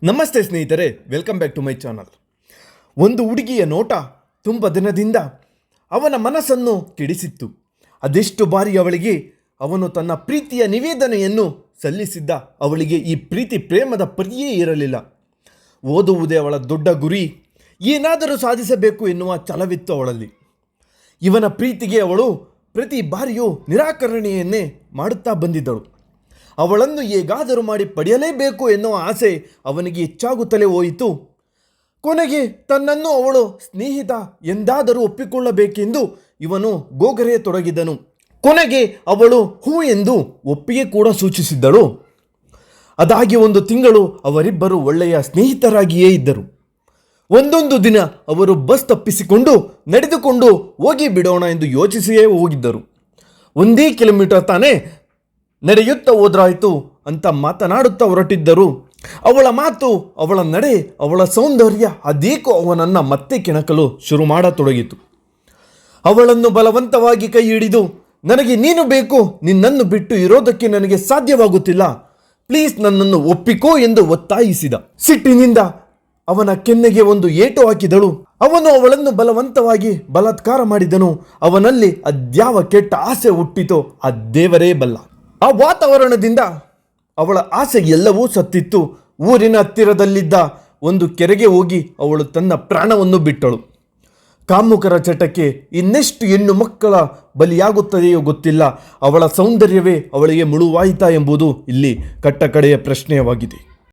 ನಮಸ್ತೆ ಸ್ನೇಹಿತರೆ, welcome back to my channel. ಒಂದು ಹುಡುಗಿಯ ನೋಟ ತುಂಬ ದಿನದಿಂದ ಅವನ ಮನಸ್ಸನ್ನು ಕೆಡಿಸಿತ್ತು. ಅದೆಷ್ಟು ಬಾರಿ ಅವಳಿಗೆ ಅವನು ತನ್ನ ಪ್ರೀತಿಯ ನಿವೇದನೆಯನ್ನು ಸಲ್ಲಿಸಿದ್ದ. ಅವಳಿಗೆ ಈ ಪ್ರೀತಿ ಪ್ರೇಮದ ಪರಿಯೇ ಇರಲಿಲ್ಲ. ಓದುವುದೇ ಅವಳ ದೊಡ್ಡ ಗುರಿ. ಏನಾದರೂ ಸಾಧಿಸಬೇಕು ಎನ್ನುವ ಛಲವಿತ್ತು ಅವಳಲ್ಲಿ. ಇವನ ಪ್ರೀತಿಗೆ ಅವಳು ಪ್ರತಿ ಬಾರಿಯೂ ನಿರಾಕರಣೆಯನ್ನೇ ಮಾಡುತ್ತಾ ಬಂದಿದ್ದಳು. ಅವಳನ್ನು ಹೇಗಾದರೂ ಮಾಡಿ ಪಡೆಯಲೇಬೇಕು ಎನ್ನುವ ಆಸೆ ಅವನಿಗೆ ಹೆಚ್ಚಾಗುತ್ತಲೇ ಹೋಯಿತು. ಕೊನೆಗೆ ತನ್ನನ್ನು ಅವಳು ಸ್ನೇಹಿತ ಎಂದಾದರೂ ಒಪ್ಪಿಕೊಳ್ಳಬೇಕೆಂದು ಇವನು ಗೋಗರೆಯತೊಡಗಿದನು. ಕೊನೆಗೆ ಅವಳು ಹೂ ಎಂದು ಒಪ್ಪಿಗೆ ಕೂಡ ಸೂಚಿಸಿದ್ದಳು. ಅದಾಗಿ 1 ತಿಂಗಳು ಅವರಿಬ್ಬರು ಒಳ್ಳೆಯ ಸ್ನೇಹಿತರಾಗಿಯೇ ಇದ್ದರು. ಒಂದೊಂದು ದಿನ ಅವರು ಬಸ್ ತಪ್ಪಿಸಿಕೊಂಡು ನಡೆದುಕೊಂಡು ಹೋಗಿ ಬಿಡೋಣ ಎಂದು ಯೋಚಿಸಿಯೇ ಹೋಗಿದ್ದರು. 1 ಕಿಲೋಮೀಟರ್ ತಾನೇ ನಡೆಯುತ್ತಾ ಹೋದ್ರಾಯ್ತು ಅಂತ ಮಾತನಾಡುತ್ತಾ ಹೊರಟಿದ್ದರು. ಅವಳ ಮಾತು, ಅವಳ ನಡೆ, ಅವಳ ಸೌಂದರ್ಯ ಅದೇಕೋ ಅವನನ್ನು ಮತ್ತೆ ಕೆಣಕಲು ಶುರು ಮಾಡತೊಡಗಿತು. ಅವಳನ್ನು ಬಲವಂತವಾಗಿ ಕೈ ಹಿಡಿದು, ನನಗೆ ನೀನು ಬೇಕು, ನಿನ್ನನ್ನು ಬಿಟ್ಟು ಇರೋದಕ್ಕೆ ನನಗೆ ಸಾಧ್ಯವಾಗುತ್ತಿಲ್ಲ, ಪ್ಲೀಸ್ ನನ್ನನ್ನು ಒಪ್ಪಿಕೋ ಎಂದು ಒತ್ತಾಯಿಸಿದ. ಸಿಟ್ಟಿನಿಂದ ಅವನ ಕೆನ್ನೆಗೆ ಒಂದು ಏಟು ಹಾಕಿದಳು. ಅವನು ಅವಳನ್ನು ಬಲವಂತವಾಗಿ ಬಲಾತ್ಕಾರ ಮಾಡಿದನು. ಅವನಲ್ಲಿ ಅದ್ಯಾವ ಕೆಟ್ಟ ಆಸೆ ಹುಟ್ಟಿತೋ ಆ ದೇವರೇ ಬಲ್ಲ. ಆ ವಾತಾವರಣದಿಂದ ಅವಳ ಆಸೆ ಎಲ್ಲವೂ ಸತ್ತಿತ್ತು. ಊರಿನ ಹತ್ತಿರದಲ್ಲಿದ್ದ ಒಂದು ಕೆರೆಗೆ ಹೋಗಿ ಅವಳು ತನ್ನ ಪ್ರಾಣವನ್ನು ಬಿಟ್ಟಳು. ಕಾಮುಕರ ಚಟಕ್ಕೆ ಇನ್ನೆಷ್ಟು ಹೆಣ್ಣು ಮಕ್ಕಳ ಬಲಿಯಾಗುತ್ತದೆಯೋ ಗೊತ್ತಿಲ್ಲ. ಅವಳ ಸೌಂದರ್ಯವೇ ಅವಳಿಗೆ ಮುಳುವಾಯಿತಾ ಎಂಬುದು ಇಲ್ಲಿ ಕಟ್ಟಕಡೆಯ ಪ್ರಶ್ನೆಯವಾಗಿದೆ.